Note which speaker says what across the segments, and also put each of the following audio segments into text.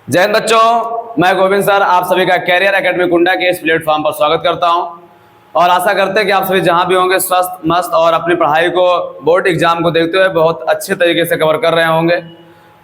Speaker 1: जय हिंद बच्चों, मैं गोविंद सर आप सभी का कैरियर एकेडमी कुंडा के इस प्लेटफॉर्म पर स्वागत करता हूं और आशा करते हैं कि आप सभी जहां भी होंगे स्वस्थ मस्त और अपनी पढ़ाई को बोर्ड एग्जाम को देखते हुए बहुत अच्छे तरीके से कवर कर रहे होंगे।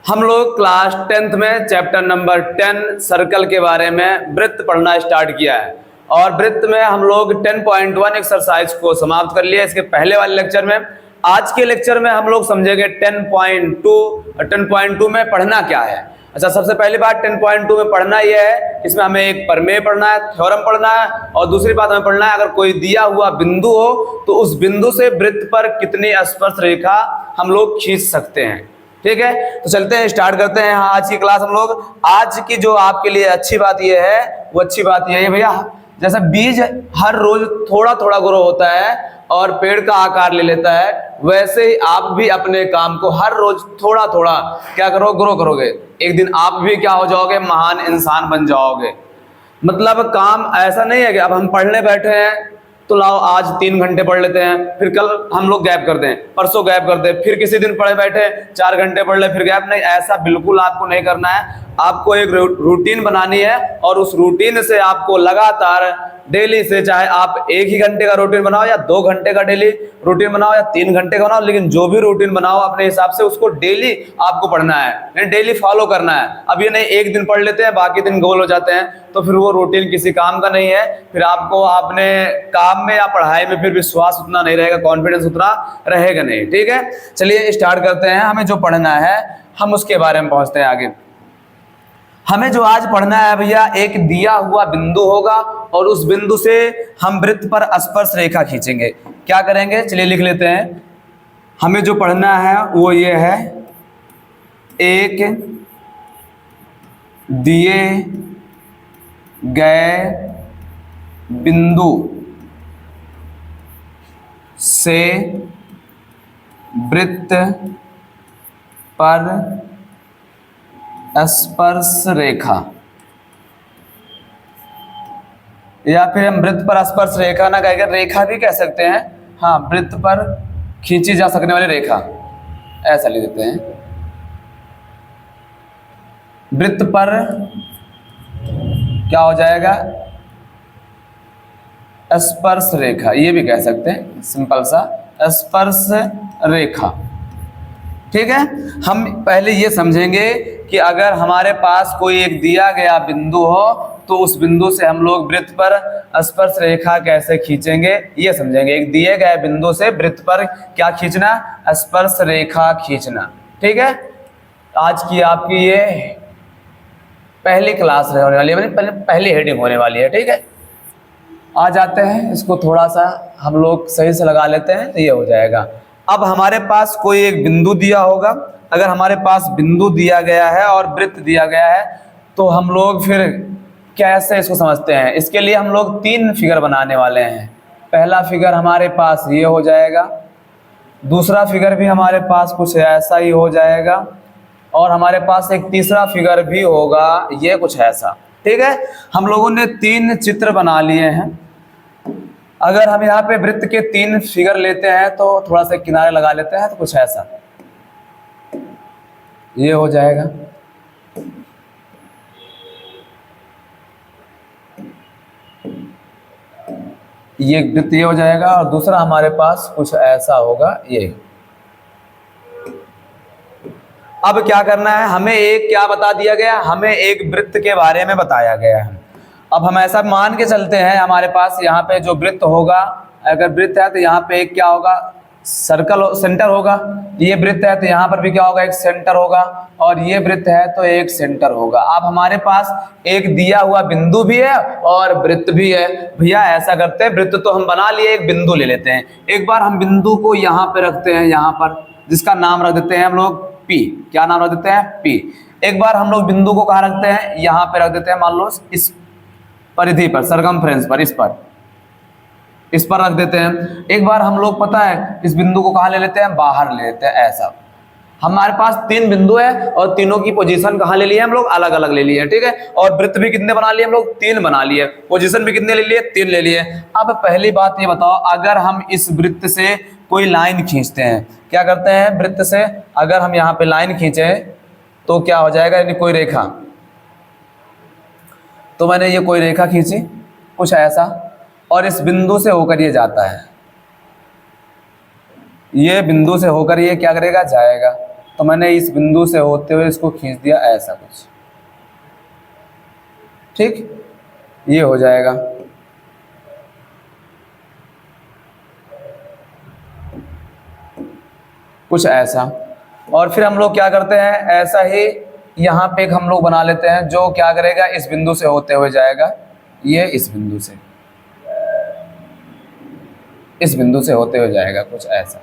Speaker 1: हम लोग क्लास 10th में चैप्टर नंबर 10 सर्कल के बारे में वृत्त पढ़ना स्टार्ट किया है और वृत्त में हम लोग 10.1 एक्सरसाइज को समाप्त कर लिया। इसके पहले वाले लेक्चर में, आज के लेक्चर में हम लोग समझेंगे 10.2 में पढ़ना क्या है। अच्छा, सबसे पहली बात 10.2 में पढ़ना यह है, इसमें हमें एक प्रमेय पढ़ना है, थ्योरम पढ़ना है और दूसरी बात हमें पढ़ना है अगर कोई दिया हुआ बिंदु हो तो उस बिंदु से वृत्त पर कितनी स्पर्श रेखा हम लोग खींच सकते हैं। ठीक है, तो चलते हैं, स्टार्ट करते हैं आज की क्लास। हम लोग आज की जो आपके लिए अच्छी बात यह है, वो अच्छी बात यह है भैया, जैसे बीज हर रोज थोड़ा थोड़ा ग्रो होता है और पेड़ का आकार ले लेता है, वैसे ही आप भी अपने काम को हर रोज थोड़ा थोड़ा क्या करो, ग्रो करोगे। एक दिन आप भी क्या हो जाओगे, महान इंसान बन जाओगे। मतलब काम ऐसा नहीं है कि अब हम पढ़ने बैठे हैं तो लाओ आज 3 घंटे पढ़ लेते हैं, फिर कल हम लोग गैप कर दें, परसों गैप कर दें, फिर किसी दिन पढ़े बैठे 4 घंटे पढ़ ले फिर गैप। नहीं, ऐसा बिल्कुल आपको नहीं करना है। आपको एक रूटीन बनानी है और उस रूटीन से आपको लगातार डेली से, चाहे आप 1 ही घंटे का रूटीन बनाओ या 2 घंटे का डेली रूटीन बनाओ या 3 घंटे का बनाओ, लेकिन जो भी रूटीन बनाओ अपने हिसाब से उसको डेली आपको पढ़ना है, डेली फॉलो करना है। अब ये नहीं एक दिन पढ़ लेते हैं बाकी दिन गोल हो जाते हैं, तो फिर वो रूटीन किसी काम का नहीं है। फिर आपको अपने काम में या पढ़ाई में फिर विश्वास उतना नहीं रहेगा, कॉन्फिडेंस उतना रहेगा नहीं। ठीक है, चलिए स्टार्ट करते हैं। हमें जो पढ़ना है हम उसके बारे में पहुंचते हैं आगे। हमें जो आज पढ़ना है भैया, एक दिया हुआ बिंदु होगा और उस बिंदु से हम वृत्त पर स्पर्श रेखा खींचेंगे। क्या करेंगे, चलिए लिख लेते हैं। हमें जो पढ़ना है वो ये है, एक दिए गए बिंदु से वृत्त पर स्पर्श रेखा, या फिर हम वृत्त पर स्पर्श रेखा ना कहकर रेखा भी कह सकते हैं। हाँ, वृत्त पर खींची जा सकने वाली रेखा, ऐसा लिख देते हैं। वृत्त पर क्या हो जाएगा, स्पर्श रेखा, ये भी कह सकते हैं, सिंपल सा स्पर्श रेखा। ठीक है, हम पहले ये समझेंगे कि अगर हमारे पास कोई एक दिया गया बिंदु हो तो उस बिंदु से हम लोग वृत्त पर स्पर्श रेखा कैसे खींचेंगे, ये समझेंगे। एक दिए गए बिंदु से वृत्त पर क्या खींचना, स्पर्श रेखा खींचना। ठीक है, आज की आपकी ये पहली क्लास होने वाली है, पहली हेडिंग होने वाली है। ठीक है, आ जाते हैं, इसको थोड़ा सा हम लोग सही से लगा लेते हैं तो ये हो जाएगा। अब हमारे पास कोई एक बिंदु दिया होगा, अगर हमारे पास बिंदु दिया गया है और वृत्त दिया गया है तो हम लोग फिर कैसे इसको समझते हैं। इसके लिए हम लोग 3 फिगर बनाने वाले हैं। पहला फिगर हमारे पास ये हो जाएगा, दूसरा फिगर भी हमारे पास कुछ ऐसा ही हो जाएगा और हमारे पास एक तीसरा फिगर भी होगा, ये कुछ ऐसा। ठीक है, हम लोगों ने 3 चित्र बना लिए हैं। अगर हम यहाँ पे वृत्त के 3 फिगर लेते हैं तो थोड़ा सा किनारे लगा लेते हैं, तो कुछ ऐसा ये हो जाएगा। ये वृत्त ये हो जाएगा और दूसरा हमारे पास कुछ ऐसा होगा, ये। अब क्या करना है, हमें एक क्या बता दिया गया, हमें एक वृत्त के बारे में बताया गया है। अब हम ऐसा मान के चलते हैं, हमारे पास यहाँ पे जो वृत्त होगा, अगर वृत्त है तो यहाँ पे एक क्या होगा, सर्कल सेंटर होगा। ये वृत्त है तो यहाँ पर भी क्या होगा, एक सेंटर होगा, और ये वृत्त है तो एक सेंटर होगा। अब हमारे पास एक दिया हुआ बिंदु भी है और वृत्त भी है। भैया ऐसा करते हैं, वृत्त तो हम बना लिए, एक बिंदु ले लेते हैं। एक बार हम बिंदु को यहाँ पे रखते हैं, यहाँ पर, जिसका नाम रख देते हैं हम लोग P। क्या नाम रख देते हैं, P। एक बार हम लोग बिंदु को कहाँ रखते हैं, यहाँ पे रख देते हैं, मान लो इस परिधि पर, सरकमफ्रेंस पर, इस पर रख देते हैं। एक बार हम लोग पता है इस बिंदु को कहाँ ले लेते हैं, बाहर ले लेते हैं, ऐसा। हमारे पास 3 बिंदु है और तीनों की पोजीशन कहाँ ले लिए हम लोग, अलग अलग ले लिए। ठीक है, और वृत्त भी कितने बना लिए हम लोग, 3 बना लिए। पोजीशन भी कितने ले लिए, 3 ले लिए। अब पहली बात ये बताओ, अगर हम इस वृत्त से कोई लाइन खींचते हैं, क्या करते हैं, वृत्त से अगर हम यहाँ पे लाइन खींचे तो क्या हो जाएगा, यानी कोई रेखा, तो मैंने ये कोई रेखा खींची कुछ ऐसा, और इस बिंदु से होकर ये जाता है, ये बिंदु से होकर ये क्या करेगा, जाएगा। तो मैंने इस बिंदु से होते हुए इसको खींच दिया ऐसा कुछ, ठीक, ये हो जाएगा। कुछ ऐसा। और फिर हम लोग क्या करते हैं, ऐसा ही यहाँ पे एक हम लोग बना लेते हैं जो क्या करेगा, इस बिंदु से होते हुए जाएगा, ये इस बिंदु से, इस बिंदु से होते हुए जाएगा, कुछ ऐसा।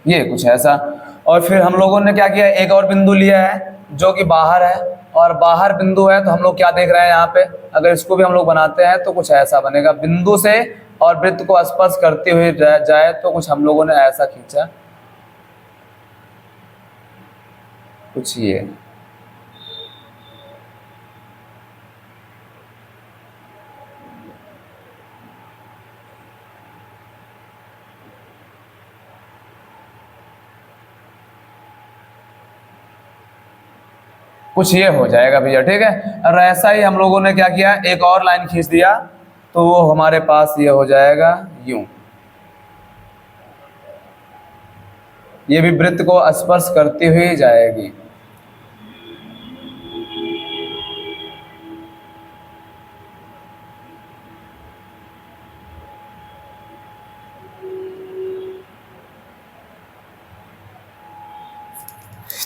Speaker 1: ये कुछ ऐसा। और फिर हम लोगों ने क्या किया, एक और बिंदु लिया है जो कि बाहर है, और बाहर बिंदु है तो हम लोग क्या देख रहे हैं यहाँ पे, अगर इसको भी हम लोग बनाते हैं तो कुछ ऐसा बनेगा, बिंदु से और वृत्त को स्पर्श करते हुए जाए तो कुछ हम लोगों ने ऐसा खींचा, कुछ ये। कुछ ये हो जाएगा भैया, ठीक है। और ऐसा ही हम लोगों ने क्या किया, एक और लाइन खींच दिया तो वो हमारे पास ये हो जाएगा यूं, ये भी वृत्त को स्पर्श करती हुई जाएगी।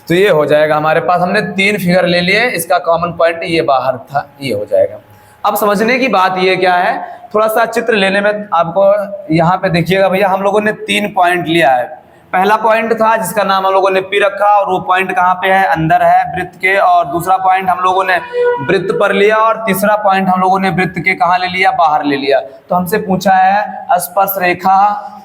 Speaker 1: तो ये हो जाएगा हमारे पास, हमने 3 फिगर ले लिए, इसका कॉमन पॉइंट ये बाहर था, ये हो जाएगा। अब समझने की बात ये क्या है, थोड़ा सा चित्र लेने में आपको यहाँ पे देखिएगा भैया, हम लोगों ने 3 पॉइंट लिया है। पहला पॉइंट था जिसका नाम हम लोगों ने पी रखा, और वो पॉइंट कहाँ पे है, अंदर है वृत्त के। और दूसरा पॉइंट हम लोगों ने वृत्त पर लिया, और तीसरा पॉइंट हम लोगों ने वृत्त के कहाँ ले लिया, बाहर ले लिया। तो हमसे पूछा है स्पर्श रेखा,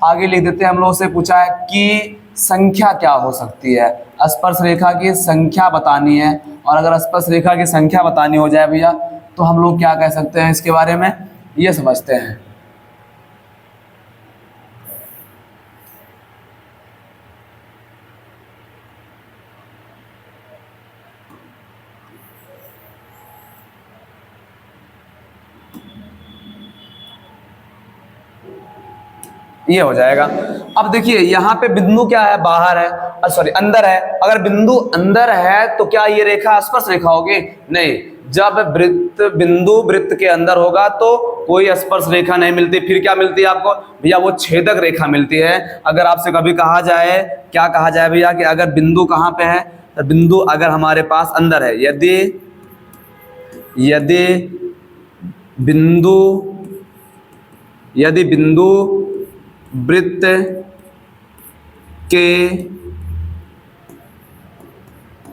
Speaker 1: आगे लिख देते हैं, हम लोगों से पूछा है कि संख्या क्या हो सकती है, स्पर्श रेखा की संख्या बतानी है। और अगर स्पर्श रेखा की संख्या बतानी हो जाए भैया तो हम लोग क्या कह सकते हैं इसके बारे में, ये समझते हैं। ये हो जाएगा। अब देखिए यहाँ पे बिंदु क्या है, बाहर है, सॉरी अंदर है। अगर बिंदु अंदर है तो क्या ये रेखा स्पर्श रेखा होगी, नहीं। जब वृत्त बिंदु वृत्त के अंदर होगा तो कोई स्पर्श रेखा नहीं मिलती, फिर क्या मिलती है आपको भैया, वो छेदक रेखा मिलती है। अगर आपसे कभी कहा जाए, क्या कहा जाए भैया, कि अगर बिंदु कहाँ पे है, तो बिंदु अगर हमारे पास अंदर है, यदि बिंदु वृत्त के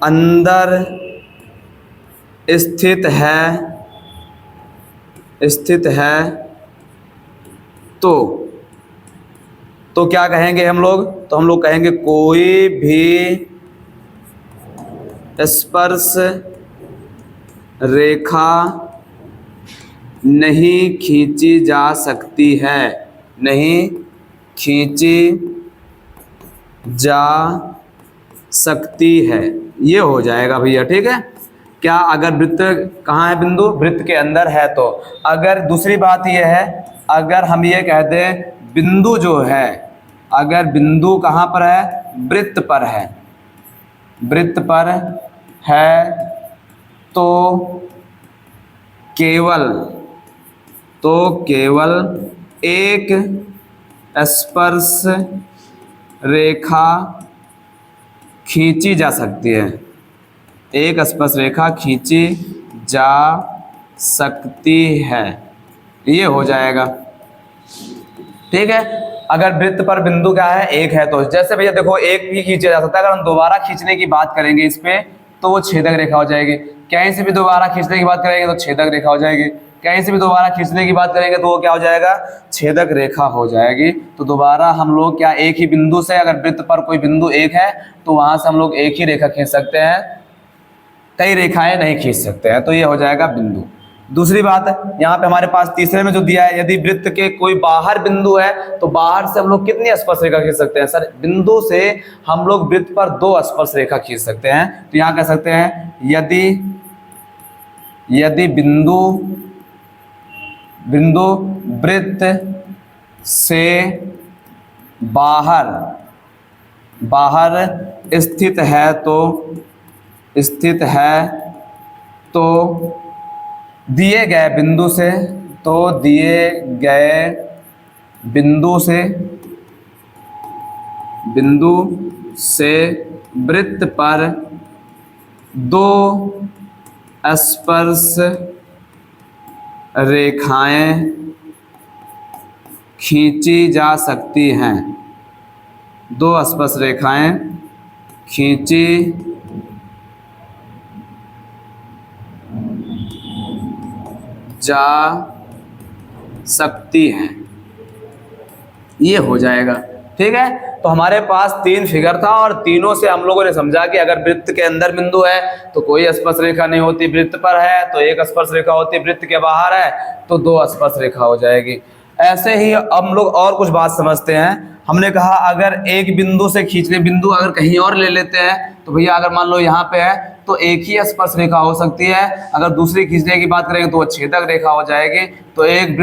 Speaker 1: अंदर स्थित है तो क्या कहेंगे हम लोग, तो हम लोग कहेंगे कोई भी स्पर्श रेखा नहीं खींची जा सकती है, नहीं खींची जा सकती है। ये हो जाएगा भैया, ठीक है। क्या, अगर वृत्त कहाँ है, बिंदु वृत्त के अंदर है तो। अगर दूसरी बात ये है, अगर हम ये कह दें बिंदु जो है, अगर बिंदु कहाँ पर है, वृत्त पर है, वृत्त पर है तो केवल एक स्पर्श रेखा खींची जा सकती है, एक स्पर्श रेखा खींची जा सकती है। ये हो जाएगा, ठीक है। अगर वृत्त पर बिंदु क्या है, एक है तो। जैसे भैया देखो, एक भी खींचा जा सकता है, अगर हम दोबारा खींचने की बात करेंगे इस पे तो वो छेदक रेखा हो जाएगी। कहीं से भी दोबारा खींचने की बात करेंगे तो छेदक रेखा हो जाएगी, कहीं से भी दोबारा खींचने की बात करेंगे तो वो क्या हो जाएगा, छेदक रेखा हो जाएगी। तो दोबारा हम लोग क्या, एक ही बिंदु से, अगर वृत्त पर कोई बिंदु एक है तो वहां से हम लोग एक ही रेखा खींच सकते हैं, कई रेखाएं नहीं खींच सकते हैं। तो ये हो जाएगा बिंदु। दूसरी बात है, यहाँ पे हमारे पास तीसरे में जो दिया है, यदि वृत्त के कोई बाहर बिंदु है तो बाहर से हम लोग कितनी स्पर्श रेखा खींच सकते हैं? सर बिंदु से हम लोग वृत्त पर 2 स्पर्श रेखा खींच सकते हैं। तो यहाँ कह सकते हैं यदि बिंदु वृत्त से बाहर स्थित है तो दिए गए बिंदु से वृत्त पर 2 स्पर्श रेखाएं खींची जा सकती हैं। 2 स्पर्श रेखाएं खींची जा सकती हैं। ये हो जाएगा, ठीक है। तो हमारे पास 3 फिगर था और तीनों से हम लोगों ने समझा कि अगर वृत्त के अंदर बिंदु है तो कोई स्पर्श रेखा नहीं होती, वृत्त पर है तो 1 स्पर्श रेखा होती, वृत्त के बाहर है तो 2 स्पर्श रेखा हो जाएगी। ऐसे ही हम लोग और कुछ बात समझते हैं। हमने कहा अगर एक बिंदु से खींचने, बिंदु अगर कहीं और ले लेते हैं तो भैया अगर मान लो यहाँ पे है तो एक ही स्पर्श रेखा हो सकती है। अगर दूसरी खींचने की बात करेंगे तो वो छेदक रेखा हो जाएगी। तो एक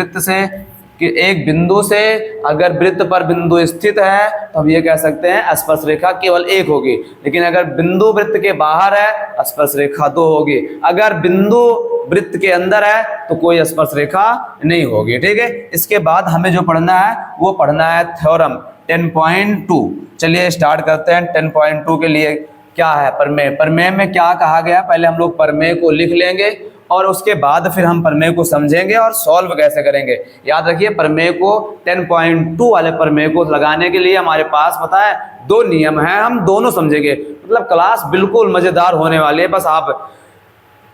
Speaker 1: बिंदु से अगर वृत्त पर बिंदु स्थित है तो हम ये कह सकते हैं स्पर्श रेखा केवल 1 होगी। लेकिन अगर बिंदु वृत्त के बाहर है स्पर्श रेखा 2 होगी। अगर बिंदु वृत्त के अंदर है तो कोई स्पर्श रेखा नहीं होगी, ठीक है। इसके बाद हमें जो पढ़ना है वो पढ़ना है थ्योरम 10.2। चलिए स्टार्ट करते हैं। 10.2 के लिए क्या है? प्रमेय। प्रमेय में क्या कहा गया, पहले हम लोग प्रमेय को लिख लेंगे और उसके बाद फिर हम प्रमेय को समझेंगे और सॉल्व कैसे करेंगे। याद रखिए प्रमेय को 10.2 वाले प्रमेय को लगाने के लिए हमारे पास पता है 2 नियम हैं, हम दोनों समझेंगे। मतलब क्लास बिल्कुल मजेदार होने वाली है, बस आप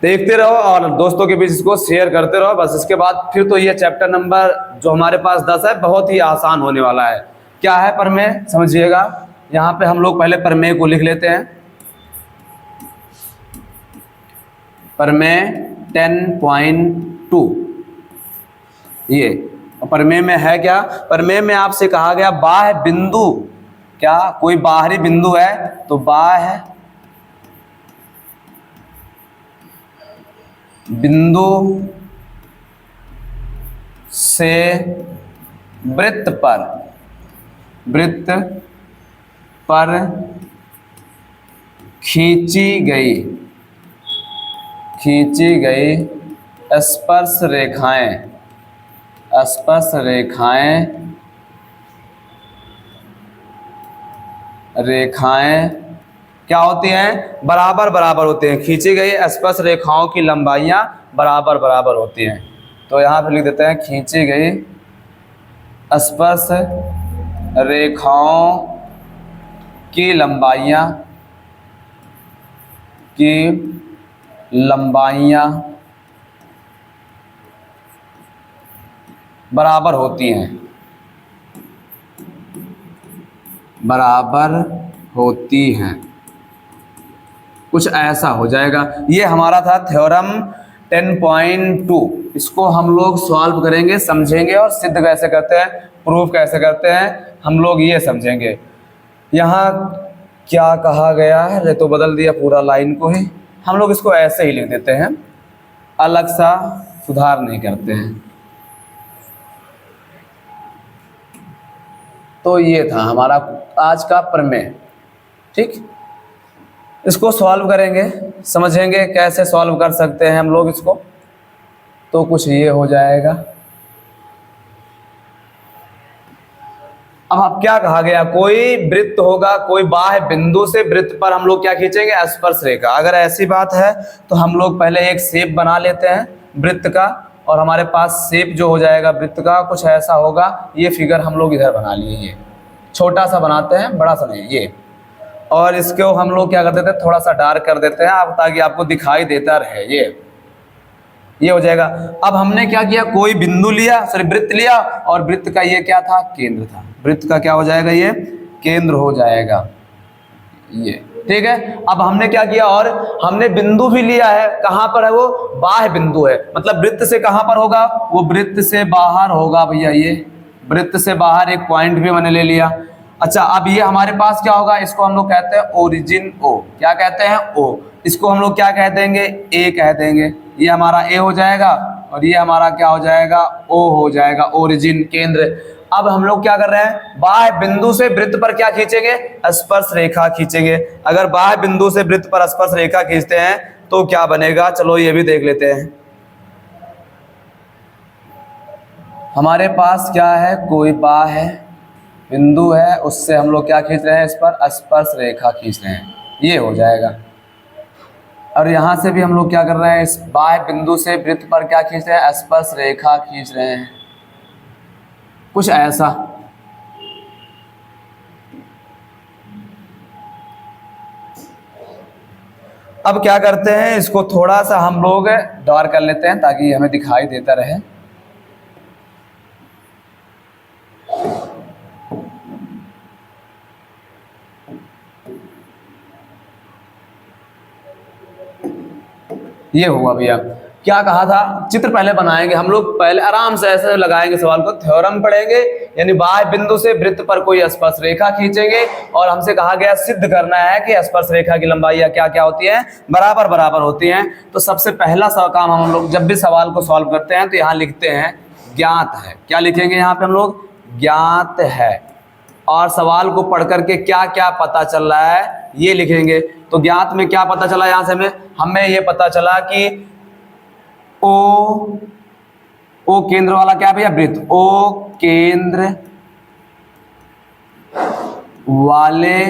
Speaker 1: देखते रहो और दोस्तों के बीच इसको शेयर करते रहो बस। इसके बाद फिर तो ये चैप्टर नंबर जो हमारे पास 10 है बहुत ही आसान होने वाला है। क्या है प्रमेय समझिएगा। यहाँ पे हम लोग पहले प्रमेय को लिख लेते हैं। प्रमेय 10.2 ये प्रमेय में है क्या? प्रमेय में आपसे कहा गया बाह्य बिंदु, क्या कोई बाहरी बिंदु है तो बाह्य बिंदु से वृत्त पर खींची गई स्पर्श रेखाएं क्या होती हैं? बराबर होती हैं। खींची गई स्पर्श रेखाओं की लंबाइयां बराबर होती हैं। तो यहाँ पे लिख देते हैं खींची गई स्पर्श रेखाओं की लंबाइयां बराबर होती हैं। कुछ ऐसा हो जाएगा। ये हमारा था थ्योरम 10.2। इसको हम लोग सॉल्व करेंगे, समझेंगे और सिद्ध कैसे करते हैं, प्रूफ कैसे करते हैं हम लोग ये समझेंगे। यहाँ क्या कहा गया है, तो बदल दिया पूरा लाइन को ही। हम लोग इसको ऐसे ही लिख देते हैं, अलग सा सुधार नहीं करते हैं। तो ये था हमारा आज का प्रमेय, ठीक। इसको सॉल्व करेंगे, समझेंगे कैसे सॉल्व कर सकते हैं हम लोग इसको। तो कुछ ये हो जाएगा। अब क्या कहा गया, कोई वृत्त होगा, कोई बाह्य बिंदु से वृत्त पर हम लोग क्या खींचेंगे, स्पर्श रेखा। अगर ऐसी बात है तो हम लोग पहले एक शेप बना लेते हैं वृत्त का, और हमारे पास शेप जो हो जाएगा वृत्त का कुछ ऐसा होगा। ये फिगर हम लोग इधर बना लिए, ये छोटा सा बनाते हैं, बड़ा सा नहीं ये। और इसको हम लोग क्या कर देते हैं, थोड़ा सा डार्क कर देते हैं आप, ताकि आपको दिखाई देता रहे। ये हो जाएगा। अब हमने क्या किया, कोई बिंदु लिया, सॉरी वृत्त लिया, और वृत्त का ये क्या था, केंद्र था। वृत्त का क्या हो जाएगा, ये केंद्र हो जाएगा। ये, ठीक है। अब हमने क्या किया, और हमने बिंदु भी लिया है, कहां पर है वो, बाह्य बिंदु है, मतलब वृत्त से कहां पर होगा, वो वृत्त से बाहर होगा भैया, ये वृत्त से बाहर एक पॉइंट भी मैंने ले लिया। अच्छा, अब ये हमारे पास क्या होगा, इसको हम लोग कहते हैं ओरिजिन ओ, क्या कहते हैं, ओ। इसको हम लोग क्या कह देंगे, ए कह देंगे। ये हमारा ए हो जाएगा और ये हमारा क्या हो जाएगा, ओ हो जाएगा, ओरिजिन, केंद्र। अब हम लोग क्या कर रहे हैं, बाह्य बिंदु से वृत्त पर क्या खींचेंगे, स्पर्श रेखा खींचेंगे। अगर बाह्य बिंदु से वृत्त पर स्पर्श रेखा खींचते हैं तो क्या बनेगा, चलो ये भी देख लेते हैं। हमारे पास क्या है, कोई बाह्य बिंदु है, उससे हम लोग क्या खींच रहे हैं, इस पर स्पर्श रेखा खींच रहे हैं, ये हो जाएगा। और यहां से भी हम लोग क्या कर रहे हैं, इस बाह्य बिंदु से वृत्त पर क्या खींच रहे हैं, स्पर्श रेखा खींच रहे हैं, कुछ ऐसा। अब क्या करते हैं, इसको थोड़ा सा हम लोग डार्क कर लेते हैं ताकि हमें दिखाई देता रहे। ये हुआ भैया, क्या कहा था, चित्र पहले बनाएंगे हम लोग, पहले आराम से ऐसे लगाएंगे सवाल को, थ्योरम पढ़ेंगे, यानी बाह्य बिंदु से वृत्त पर कोई स्पर्श रेखा खींचेंगे, और हमसे कहा गया सिद्ध करना है कि स्पर्श रेखा की लंबाई क्या क्या होती है, बराबर बराबर होती हैं। तो सबसे पहला काम हम लोग जब भी सवाल को सॉल्व करते हैं तो यहाँ लिखते हैं ज्ञात है, क्या लिखेंगे यहाँ पे हम लोग, ज्ञात है, और सवाल को पढ़ करके क्या क्या पता चल रहा है ये लिखेंगे। तो ज्ञात में क्या पता चला, यहां से हमें ये पता चला कि ओ केंद्र वाला क्या भैया, वृत्त, ओ केंद्र वाले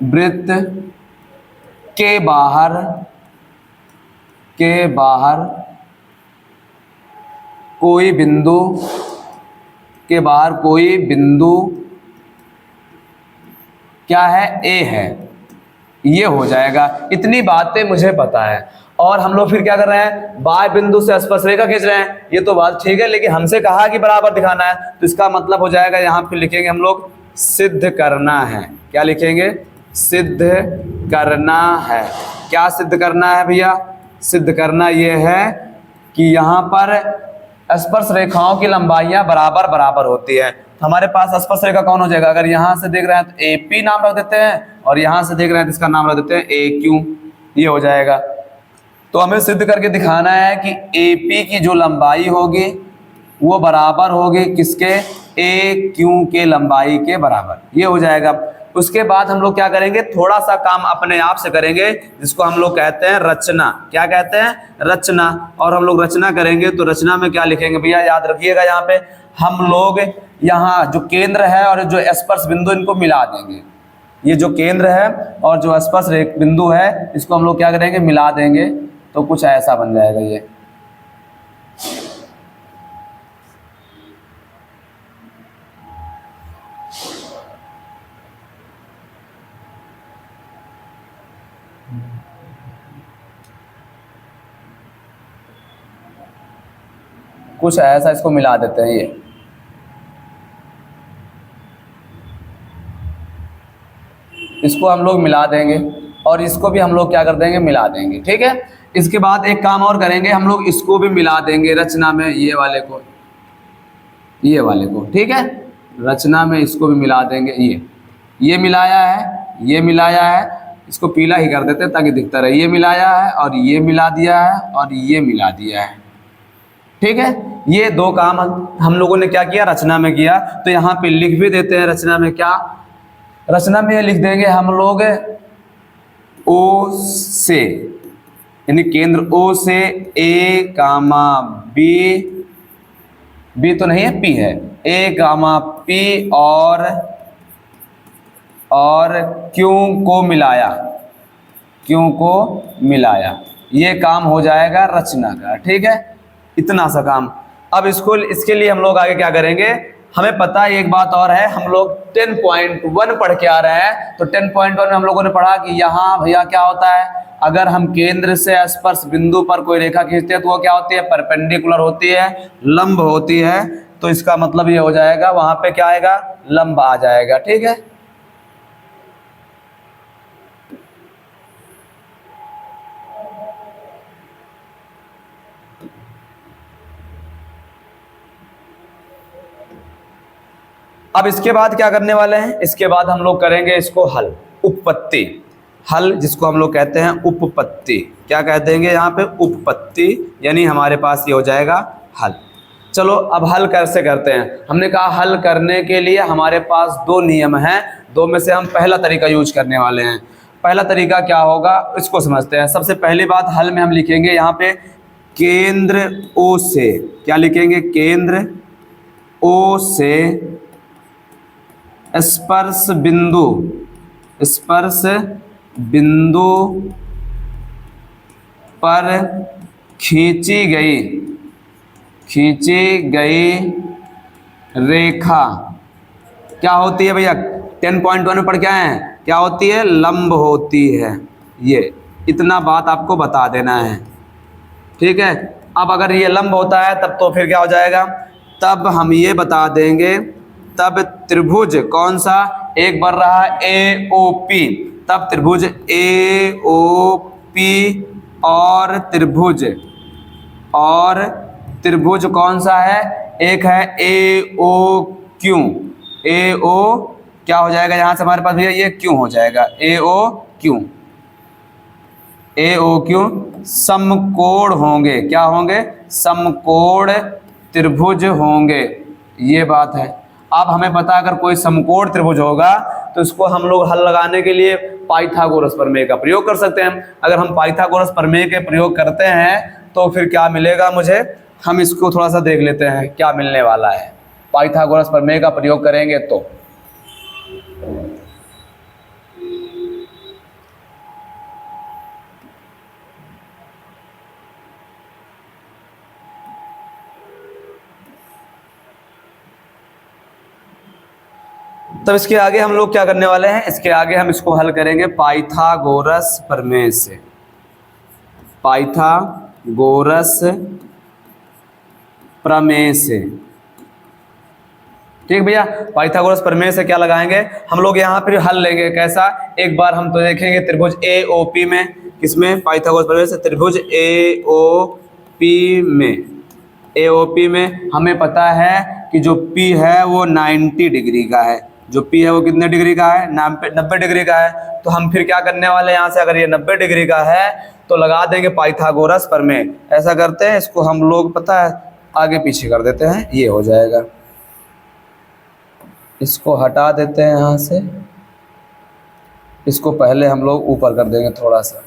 Speaker 1: वृत्त के बाहर कोई बिंदु क्या है, ए है, ये हो जाएगा। इतनी बातें मुझे पता है। और हम लोग फिर क्या कर रहे हैं, बाह्य बिंदु से स्पर्श रेखा खींच रहे हैं, ये तो बात ठीक है, लेकिन हमसे कहा कि बराबर दिखाना है, तो इसका मतलब हो जाएगा यहाँ पे लिखेंगे हम लोग सिद्ध करना है। क्या लिखेंगे, सिद्ध करना है। क्या सिद्ध करना है भैया, सिद्ध करना ये है कि यहाँ पर स्पर्श रेखाओं की लंबाइयां बराबर बराबर होती है। हमारे पास स्पर्श रेखा कौन हो जाएगा, अगर यहाँ से देख रहे हैं तो AP नाम रख देते हैं, और यहाँ से देख रहे हैं तो इसका नाम रख देते हैं AQ, ये हो जाएगा। तो हमें सिद्ध करके दिखाना है कि AP की जो लंबाई होगी वो बराबर होगी किसके, AQ के लंबाई के बराबर, ये हो जाएगा। उसके बाद हम लोग क्या करेंगे, थोड़ा सा काम अपने आप से करेंगे, जिसको हम लोग कहते हैं रचना। क्या कहते हैं, रचना। और हम लोग रचना करेंगे तो रचना में क्या लिखेंगे भैया, याद रखिएगा, यहाँ पे हम लोग यहाँ जो केंद्र है और जो स्पर्श बिंदु इनको मिला देंगे। ये जो केंद्र है और जो स्पर्श बिंदु है इसको हम लोग क्या करेंगे, मिला देंगे, तो कुछ ऐसा बन जाएगा ये। कुछ ऐसा इसको मिला देते हैं, ये इसको हम लोग मिला देंगे और इसको भी हम लोग क्या कर देंगे, मिला देंगे, ठीक है। इसके बाद एक काम और करेंगे, हम लोग इसको भी मिला देंगे रचना में, ये वाले को, ठीक है, रचना में इसको भी मिला देंगे। ये मिलाया है, ये मिलाया है, इसको पीला ही कर देते हैं ताकि दिखता रहे। ये मिलाया है और ये मिला दिया है और ये मिला दिया है, ठीक है। ये दो काम हम लोगों ने क्या किया, रचना में किया। तो यहाँ पे लिख भी देते हैं रचना में, क्या रचना में ये लिख देंगे हम लोग, ओ से, यानी केंद्र O से A, B तो नहीं है, P है, A, P और Q को मिलाया, ये काम हो जाएगा रचना का, ठीक है। इतना सा काम। अब इसके लिए हम लोग आगे क्या करेंगे, हमें पता है एक बात और है, हम लोग 10.1 पढ़ के आ रहे हैं। तो 10.1 में हम लोगों ने पढ़ा कि यहाँ भैया क्या होता है, अगर हम केंद्र से स्पर्श बिंदु पर कोई रेखा खींचते हैं तो वो क्या होती है, परपेंडिकुलर होती है, लंब होती है। तो इसका मतलब ये हो जाएगा, वहां पे क्या आएगा, लंब आ जाएगा, ठीक है। अब इसके बाद क्या करने वाले हैं, इसके बाद हम लोग करेंगे इसको हल, उपपत्ति। हल जिसको हम लोग कहते हैं उपपत्ति, क्या कह देंगे यहाँ पे, उपपत्ति, यानी हमारे पास ये हो जाएगा हल। चलो अब हल कैसे करते हैं। हमने कहा हल करने के लिए हमारे पास दो नियम हैं, दो में से हम पहला तरीका यूज करने वाले हैं। पहला तरीका क्या होगा इसको समझते हैं। सबसे पहली बात, हल में हम लिखेंगे यहाँ पे केंद्र O से, क्या लिखेंगे, केंद्र O से स्पर्श बिंदु, स्पर्श बिंदु पर खींची गई रेखा क्या होती है भैया, 10.1 में पढ़ के आए हैं, क्या होती है, लंब होती है। ये इतना बात आपको बता देना है, ठीक है। अब अगर ये लंब होता है तब तो फिर क्या हो जाएगा, तब हम ये बता देंगे, तब त्रिभुज कौन सा, एक बढ़ रहा है AOP, तब त्रिभुज AOP और त्रिभुज कौन सा है, एक है AOQ। AO क्या हो जाएगा यहाँ से हमारे पास भैया, ये क्यों हो जाएगा, AOQ समकोण होंगे, क्या होंगे, समकोण त्रिभुज होंगे, ये बात है। अब हमें पता है अगर कोई समकोण त्रिभुज होगा तो इसको हम लोग हल लगाने के लिए पाइथागोरस प्रमेय का प्रयोग कर सकते हैं। अगर हम पाइथागोरस प्रमेय के प्रयोग करते हैं तो फिर क्या मिलेगा मुझे, हम इसको थोड़ा सा देख लेते हैं क्या मिलने वाला है। पाइथागोरस प्रमेय का प्रयोग करेंगे तो तब इसके आगे हम लोग क्या करने वाले हैं, इसके आगे हम इसको हल करेंगे पाइथागोरस प्रमेय से। पाइथागोरस प्रमेय से, ठीक भैया। पाइथागोरस प्रमेय से क्या लगाएंगे हम लोग, यहाँ फिर हल लेंगे कैसा, एक बार हम तो देखेंगे त्रिभुज AOP में, किसमें, पाइथागोरस प्रमेय से त्रिभुज AOP में हमें पता है कि जो P है वो 90 डिग्री का है, जो P है वो कितने डिग्री का है, 90 डिग्री का है। तो हम फिर क्या करने वाले हैं, यहाँ से अगर ये 90 डिग्री का है तो लगा देंगे पाइथागोरस प्रमेय। ऐसा करते हैं, इसको हम लोग पता है आगे पीछे कर देते हैं, ये हो जाएगा। इसको हटा देते हैं यहाँ से, इसको पहले हम लोग ऊपर कर देंगे थोड़ा सा,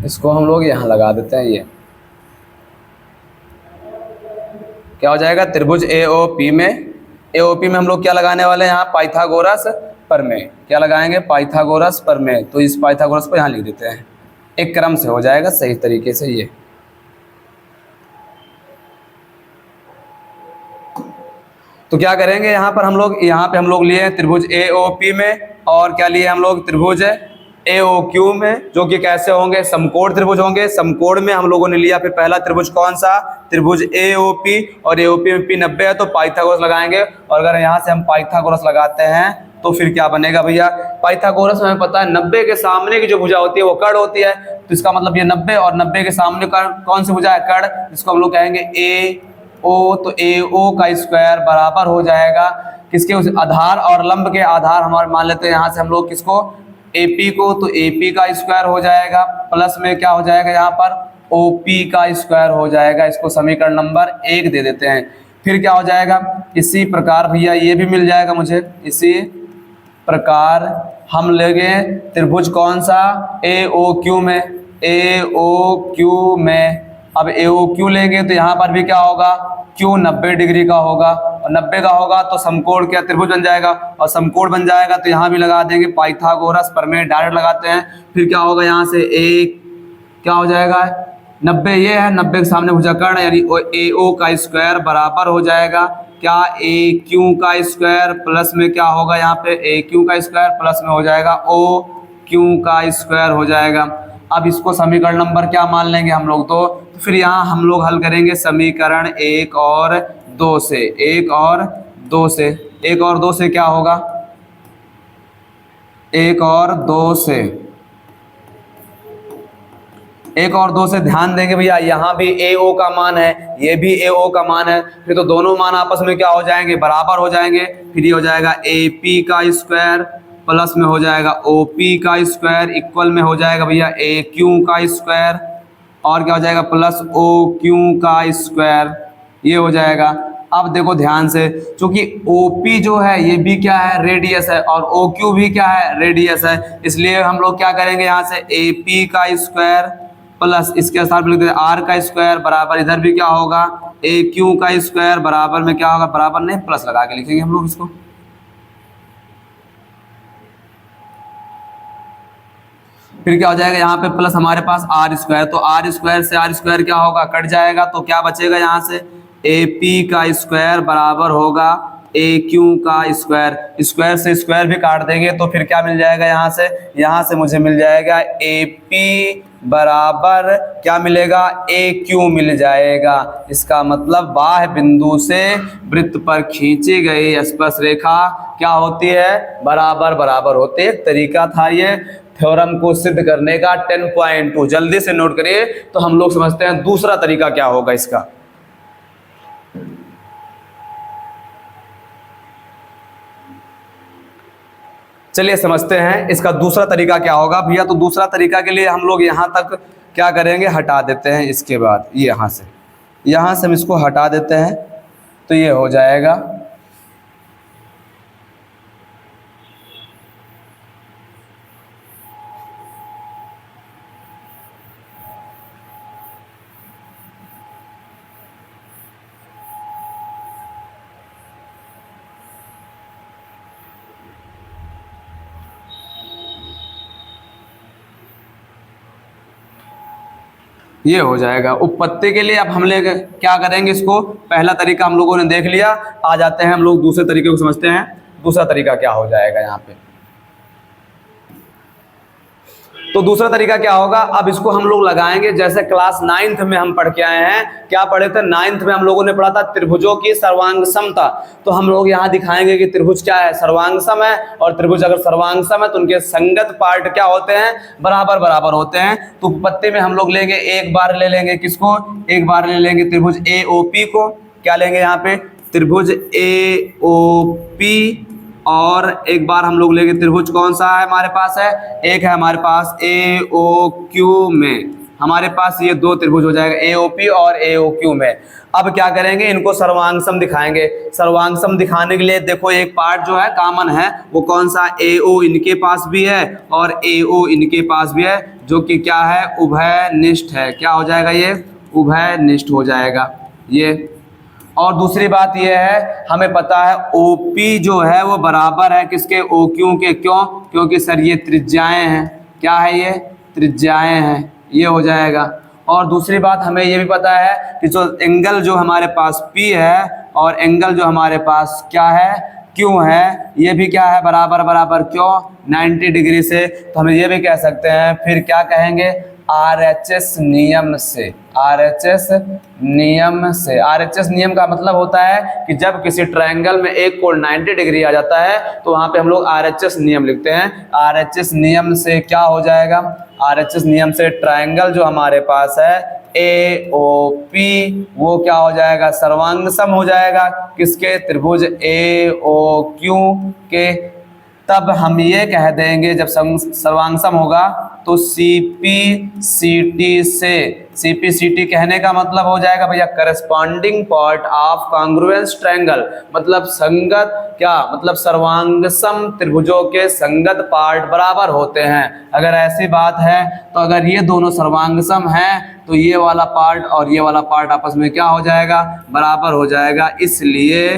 Speaker 1: इसको हम लोग यहाँ लगा देते हैं। ये क्या हो जाएगा, त्रिभुज AOP में हम लोग क्या लगाने वाले हैं, यहाँ पाइथागोरस प्रमेय, क्या लगाएंगे, पाइथागोरस प्रमेय। तो इस पाइथागोरस को यहाँ लिख देते हैं, एक क्रम से हो जाएगा सही तरीके से। ये तो क्या करेंगे, यहाँ पे हम लोग लिए त्रिभुज AOP में, और क्या लिए हम लोग, त्रिभुज AOQ में, जो कि कैसे होंगे, समकोण त्रिभुज होंगे। समकोण में हम लोगों ने लिया फिर पहला त्रिभुज कौन सा, त्रिभुज AOP, और AOP में P 90 है तो पाइथागोरस लगाएंगे। और अगर यहाँ से हम पाइथागोरस लगाते हैं तो फिर क्या बनेगा भैया, पाइथागोरस में हमें पता है 90 के सामने की जो भुजा होती है वो कर्ण होती है, तो इसका मतलब ये 90 और 90 के सामने कौन सी भुजा है, कर्ण, जिसको हम लोग कहेंगे AO। तो AO का स्क्वायर बराबर हो जाएगा किसके, उस आधार और लंब के आधार हमारे मान लेते हैं यहाँ से हम लोग किसको, AP को, तो AP का स्क्वायर हो जाएगा, प्लस में क्या हो जाएगा यहाँ पर OP का स्क्वायर हो जाएगा। इसको समीकरण नंबर 1 दे देते हैं। फिर क्या हो जाएगा, इसी प्रकार भैया ये भी मिल जाएगा मुझे, इसी प्रकार हम लेंगे त्रिभुज कौन सा, AOQ में। अब AOQ लेंगे तो यहाँ पर भी क्या होगा, Q 90 डिग्री का होगा, और 90 का होगा तो समकोण क्या त्रिभुज बन जाएगा, और समकोण बन जाएगा तो यहाँ भी लगा देंगे पाइथागोरस प्रमेय, डायरेक्ट लगाते हैं। फिर क्या होगा, यहाँ से क्या हो जाएगा 90 ये है, 90 के सामने भुजाकर्ण यानी ए ओ का स्क्वायर बराबर हो जाएगा क्या ए क्यू का स्क्वायर प्लस में क्या होगा यहाँ पे ए क्यू का स्क्वायर प्लस में हो जाएगा ओ क्यू का स्क्वायर हो जाएगा। अब इसको समीकरण नंबर क्या मान लेंगे हम लोग, तो फिर यहाँ हम लोग हल करेंगे समीकरण 1 और 2 से। 1 और 2 से, 1 और 2 से क्या होगा 1 और 2 से, 1 और 2 से ध्यान देंगे भैया यहाँ भी ए ओ का मान है, ये भी ए ओ का मान है, फिर तो दोनों मान आपस में क्या हो जाएंगे बराबर हो जाएंगे। फिर ये हो जाएगा ए पी का स्क्वायर प्लस में हो जाएगा ओ पी का स्क्वायर इक्वल में हो जाएगा भैया ए क्यू का स्क्वायर और क्या हो जाएगा प्लस ओ क्यू का स्क्वायर, ये हो जाएगा। अब देखो ध्यान से, क्योंकि OP जो है ये भी क्या है रेडियस है और OQ भी क्या है रेडियस है, इसलिए हम लोग क्या करेंगे यहाँ से AP का स्क्वायर प्लस इसके साथ लिख देते R का स्क्वायर बराबर इधर भी क्या होगा AQ का स्क्वायर बराबर में क्या होगा, बराबर नहीं प्लस लगा के लिखेंगे हम लोग इसको। फिर क्या हो जाएगा यहाँ पे प्लस हमारे पास आर स्क्वायर, तो आर स्क्वायर से आर स्क्वायर क्या होगा कट जाएगा, तो क्या बचेगा यहाँ से ए पी का स्क्वायर बराबर होगा ए क्यू का स्क्वायर, स्क्वायर से स्क्वायर भी काट देंगे तो फिर क्या मिल जाएगा यहाँ से मुझे मिल जाएगा ए पी बराबर क्या मिलेगा ए क्यू मिल जाएगा। इसका मतलब बाह्य बिंदु से वृत्त पर खींची गई स्पर्श रेखा क्या होती है बराबर बराबर होती है। एक तरीका था ये थ्योरम को सिद्ध करने का 10.2, जल्दी से नोट करिए तो हम लोग समझते हैं दूसरा तरीका क्या होगा इसका। चलिए समझते हैं इसका दूसरा तरीका क्या होगा भैया। तो दूसरा तरीका के लिए हम लोग यहाँ तक क्या करेंगे हटा देते हैं, इसके बाद यहाँ से हम इसको हटा देते हैं तो ये हो जाएगा ये हो जाएगा। उपपत्ति के लिए अब हम लोग क्या करेंगे, इसको पहला तरीका हम लोगों ने देख लिया, आ जाते हैं हम लोग दूसरे तरीके को समझते हैं। दूसरा तरीका क्या हो जाएगा यहाँ पे, तो दूसरा तरीका क्या होगा, अब इसको हम लोग लगाएंगे जैसे क्लास 9th में हम पढ़ के आए हैं। क्या पढ़े थे 9th में हम लोगों ने पढ़ा था त्रिभुजों की सर्वांग समता। तो हम लोग यहाँ दिखाएंगे कि त्रिभुज क्या है सर्वांग सम है, और त्रिभुज अगर सर्वांग सम है तो उनके संगत पार्ट क्या होते हैं बराबर बराबर होते हैं। तो उपपत्ति में हम लोग लेंगे एक बार ले लेंगे किसको, एक बार ले लेंगे त्रिभुज AOP को। क्या लेंगे यहाँ पे त्रिभुज AOP, और एक बार हम लोग लेंगे त्रिभुज कौन सा है हमारे पास है, एक है हमारे पास AOQ में, हमारे पास ये दो त्रिभुज हो जाएगा AOP और AOQ में। अब क्या करेंगे इनको सर्वांगसम दिखाएंगे। सर्वांगसम दिखाने के लिए देखो एक पार्ट जो है कॉमन है, वो कौन सा AO इनके पास भी है और AO इनके पास भी है, जो कि क्या है उभयनिष्ठ है। क्या हो जाएगा ये उभयनिष्ठ हो जाएगा ये। और दूसरी बात यह है हमें पता है OP जो है वो बराबर है किसके OQ के, क्यों, क्योंकि सर ये त्रिज्याएं हैं। क्या है ये त्रिज्याएं हैं, ये हो जाएगा। और दूसरी बात हमें ये भी पता है कि जो एंगल जो हमारे पास P है और एंगल जो हमारे पास क्या है Q है, ये भी क्या है बराबर बराबर, क्यों 90 डिग्री से। तो हम ये भी कह सकते हैं, फिर क्या कहेंगे RHS नियम से। RHS नियम से, RHS नियम का मतलब होता है कि जब किसी ट्रायंगल में एक कोण 90 डिग्री आ जाता है तो वहां पे हम लोग RHS नियम लिखते हैं। RHS नियम से क्या हो जाएगा, RHS नियम से ट्रायंगल जो हमारे पास है AOP वो क्या हो जाएगा सर्वांगसम हो जाएगा किसके त्रिभुज AOQ के। तब हम ये कह देंगे जब सर्वांगसम होगा तो CPCT से, CPCT कहने का मतलब हो जाएगा भैया corresponding part of congruence triangle, मतलब संगत क्या मतलब सर्वांगसम त्रिभुजों के संगत पार्ट बराबर होते हैं। अगर ऐसी बात है तो अगर ये दोनों सर्वांगसम हैं तो ये वाला पार्ट और ये वाला पार्ट आपस में क्या हो जाएगा बराबर हो जाएगा। इसलिए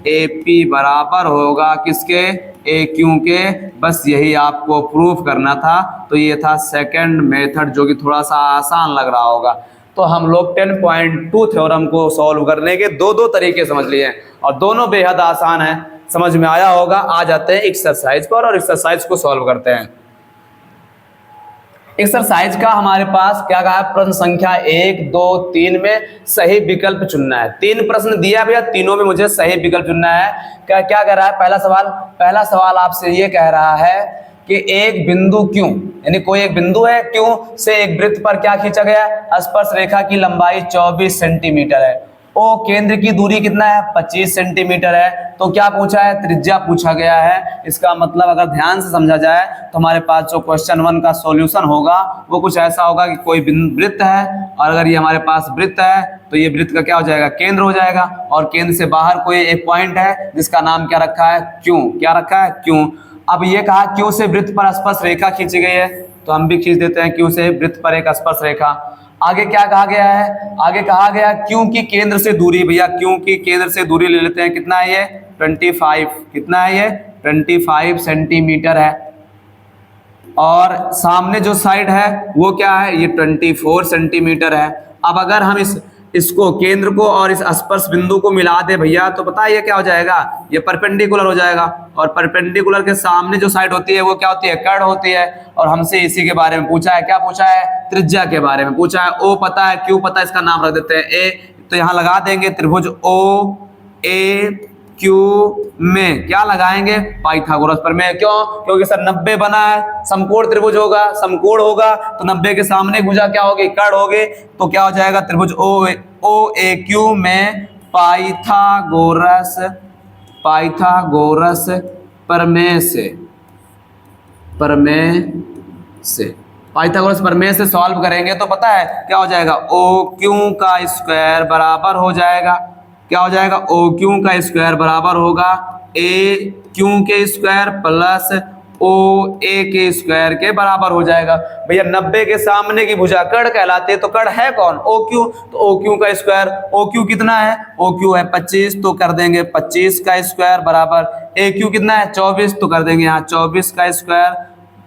Speaker 1: AP बराबर होगा किसके, AQ के। बस यही आपको प्रूफ करना था। तो ये था सेकंड मेथड जो कि थोड़ा सा आसान लग रहा होगा। तो हम लोग 10.2 थ्योरम को सॉल्व करने के दो तरीके समझ लिए हैं और दोनों बेहद आसान है, समझ में आया होगा। आ जाते हैं एक्सरसाइज पर और एक्सरसाइज को सॉल्व करते हैं। एक्सरसाइज का हमारे पास क्या कहा है, प्रश्न संख्या 1, 2, 3 में सही विकल्प चुनना है। 3 प्रश्न दिया भैया, तीनों में मुझे सही विकल्प चुनना है। क्या क्या कह रहा है, पहला सवाल आपसे ये कह रहा है कि एक बिंदु क्यों, यानी कोई एक बिंदु है, क्यों से एक वृत्त पर क्या खींचा गया, स्पर्श रेखा की लंबाई 24 सेंटीमीटर है। ओ केंद्र की दूरी कितना है, 25 सेंटीमीटर है। तो क्या पूछा है, त्रिज्या पूछा गया है। इसका मतलब अगर ध्यान से समझा जाए तो हमारे पास जो क्वेश्चन 1 का सॉल्यूशन होगा वो कुछ ऐसा होगा कि कोई वृत्त है और अगर ये हमारे पास वृत्त है तो ये वृत्त का क्या हो जाएगा, केंद्र हो जाएगा। और केंद्र से बाहर कोई एक पॉइंट है जिसका नाम क्या रखा है, क्यों। क्या रखा है, क्यों। अब ये कहा क्यों से वृत्त पर स्पर्श रेखा खींची गई है, तो हम भी खींच देते हैं क्यों से वृत्त पर एक स्पर्श रेखा। आगे क्या कहा गया है, आगे कहा गया क्यों की केंद्र से दूरी, भैया क्यों की केंद्र से दूरी ले लेते हैं, कितना है ये 25, कितना है ये 25 सेंटीमीटर है। और सामने जो साइड है वो क्या है, ये 24 सेंटीमीटर है। अब अगर हम इसको केंद्र को और इस स्पर्श बिंदु को मिला दे भैया तो पता है ये क्या हो जाएगा, ये परपेंडिकुलर हो जाएगा। और परपेंडिकुलर के सामने जो साइड होती है वो क्या होती है, कर्ण होती है। और हमसे इसी के बारे में पूछा है, क्या पूछा है, त्रिज्या के बारे में पूछा है। ओ पता है, क्यों पता है, इसका नाम रख देते हैं ए। तो यहाँ लगा देंगे त्रिभुज ओ ए क्यू में क्या लगाएंगे, पाइथागोरस प्रमेय। क्यों, क्योंकि सर 90 बना है, समकोण त्रिभुज होगा, समकोण होगा तो 90 के सामने भुजा क्या होगी, कर्ण होगी। तो क्या हो जाएगा, त्रिभुज ओ ए क्यू में पाइथागोरस प्रमेय से पाइथागोरस प्रमेय से सॉल्व करेंगे तो पता है क्या हो जाएगा, ओ क्यू का स्क्वायर बराबर हो जाएगा, क्या हो जाएगा, ओ क्यू का स्क्वायर बराबर होगा ए क्यू के स्क्वायर प्लस ओ ए के स्क्वायर के बराबर हो जाएगा। भैया 90 के सामने की भुजा कर्ण कहलाते हैं, तो कर्ण है कौन, ओ क्यू। तो ओ क्यू का स्क्वायर, ओ क्यू कितना है, ओ क्यू है 25, तो कर देंगे 25 का स्क्वायर बराबर ए क्यू कितना है 24, तो कर देंगे यहाँ 24 का स्क्वायर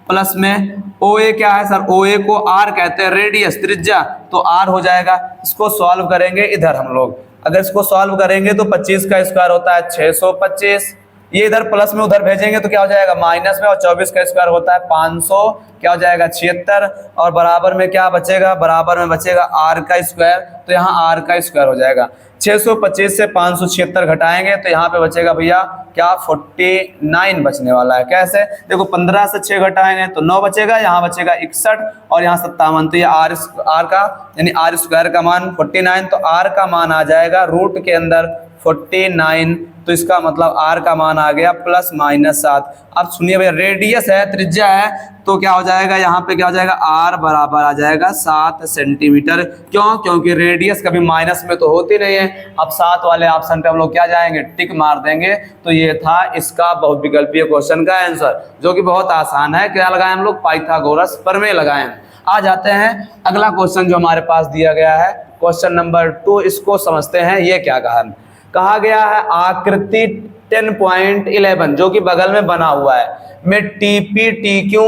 Speaker 1: प्लस में ओ ए क्या है सर, ओ ए को आर कहते हैं, रेडियस त्रिज्या, तो आर हो जाएगा। इसको सॉल्व करेंगे इधर हम लोग, अगर इसको सॉल्व करेंगे तो 25 का स्क्वायर होता है 625, ये इधर प्लस में उधर भेजेंगे तो क्या हो जाएगा माइनस में, और 24 का स्क्वायर होता है 500, क्या हो जाएगा 76, और बराबर में क्या बचेगा, बराबर में बचेगा आर का स्क्वायर, तो यहाँ आर का स्क्वायर हो जाएगा। 625 से 576 घटाएंगे तो यहाँ पे बचेगा भैया क्या 49 बचने वाला है। कैसे, देखो 15 से 6 घटाएंगे तो 9 बचेगा, यहाँ बचेगा 61 और यहाँ 57, तो ये आर का यानी आर स्क्वायर का मान 49, तो आर का मान आ जाएगा रूट के अंदर 49, तो इसका मतलब आर का मान आ गया +-7। अब सुनिए भैया, रेडियस है, त्रिज्या है, तो क्या हो जाएगा यहाँ पे, क्या हो जाएगा आर बराबर आ जाएगा 7 सेंटीमीटर। क्यों, क्योंकि रेडियस कभी माइनस में तो होती नहीं है। अब 7 वाले ऑप्शन पे हम लोग क्या जाएंगे, टिक मार देंगे। तो ये था इसका बहुविकल्पीय क्वेश्चन का आंसर, जो कि बहुत आसान है। क्या लगाए हम लोग, पाइथागोरस प्रमेय लगाए। आ जाते हैं अगला क्वेश्चन जो हमारे पास दिया गया है, क्वेश्चन नंबर 2, इसको समझते हैं। ये क्या कहा गया है, आकृति 10.11 जो कि बगल में बना हुआ है में टीपी टीक्यू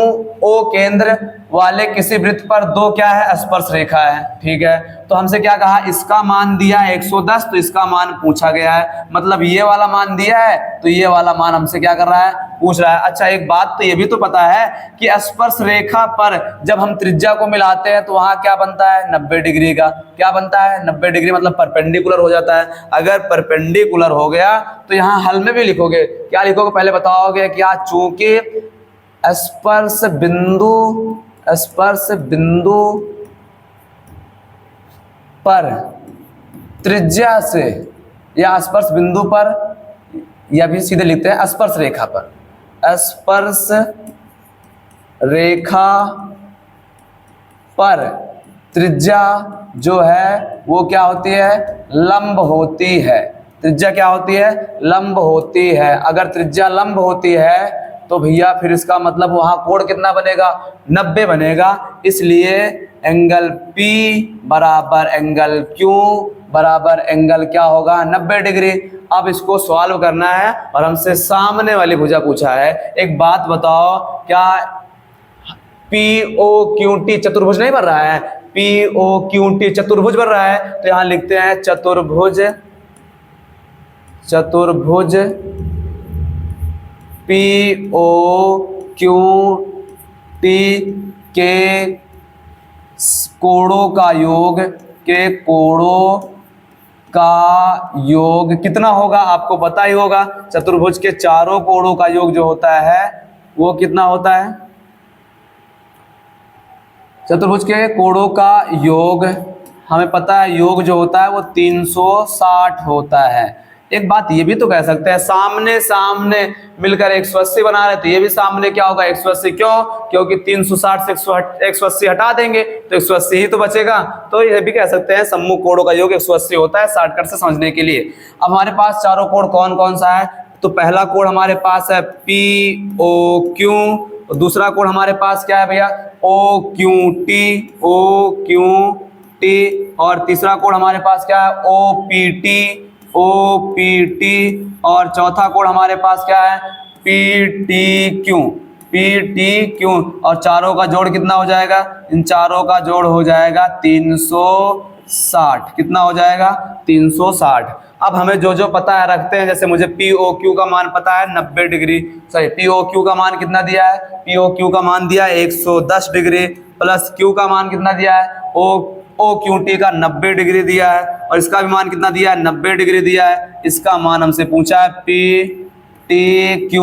Speaker 1: ओ केंद्र वाले किसी वृत्त पर 2 क्या है, स्पर्श रेखा है। ठीक है, तो हमसे क्या कहा, इसका मान दिया है 110, तो इसका मान पूछा गया है, मतलब ये वाला मान दिया है तो ये वाला मान हमसे क्या कर रहा है, पूछ रहा है। अच्छा, एक बात तो ये भी तो पता है कि स्पर्श रेखा पर जब हम त्रिज्या को मिलाते हैं तो वहां क्या बनता है, 90 डिग्री का। क्या बनता है, 90 डिग्री, मतलब परपेंडिकुलर हो जाता है। अगर परपेंडिकुलर हो गया तो यहाँ हल में भी लिखोगे, क्या लिखोगे पहले बताओगे, क्या चूंकि स्पर्श बिंदु पर त्रिज्या से, या स्पर्श बिंदु पर, या भी सीधे लिखते हैं स्पर्श रेखा पर, स्पर्श रेखा पर त्रिज्या जो है वो क्या होती है, लंब होती है। त्रिज्या क्या होती है, लंब होती है। अगर त्रिज्या लंब होती है तो भैया फिर इसका मतलब वहां कोण कितना बनेगा, 90 बनेगा। इसलिए एंगल P बराबर एंगल Q बराबर एंगल क्या होगा 90 डिग्री। अब इसको सॉल्व करना है और हमसे सामने वाली भुजा पूछा है। एक बात बताओ, क्या POQT चतुर्भुज नहीं बन रहा है? POQT चतुर्भुज बन रहा है, तो यहां लिखते हैं चतुर्भुज POQT के कोणों का योग कितना होगा? आपको पता ही होगा, चतुर्भुज के चारों कोणों का योग जो होता है वो कितना होता है? चतुर्भुज के कोणों का योग हमें पता है, योग जो होता है वो 360 होता है। एक बात ये भी तो कह सकते हैं, सामने सामने मिलकर 180 बना रहे, तो ये भी सामने क्या होगा 180। क्यों? क्योंकि 360 से 180 हटा देंगे तो 180 ही तो बचेगा। तो ये भी कह सकते हैं सम्मुख कोणों का योग 180 होता है, शॉर्टकट से समझने के लिए। अब हमारे पास चारों कोण कौन कौन सा है? तो पहला कोण हमारे पास है POQ, दूसरा कोण हमारे पास क्या है भैया? OQT, और तीसरा कोण हमारे पास क्या है? OPT, और चौथा कोण हमारे पास क्या है? PTQ, और चारों का जोड़ कितना हो जाएगा? इन चारों का जोड़ हो जाएगा 360। कितना हो जाएगा? 360। अब हमें जो जो पता है रखते हैं, जैसे मुझे POQ का मान पता है 90 डिग्री, सॉरी POQ का मान कितना दिया है? POQ का मान दिया है 110 डिग्री, प्लस Q का मान कितना दिया है? OQT का 90 डिग्री दिया है, और इसका भी मान कितना दिया है? 90 डिग्री दिया है। इसका मान हमसे पूछा है PTQ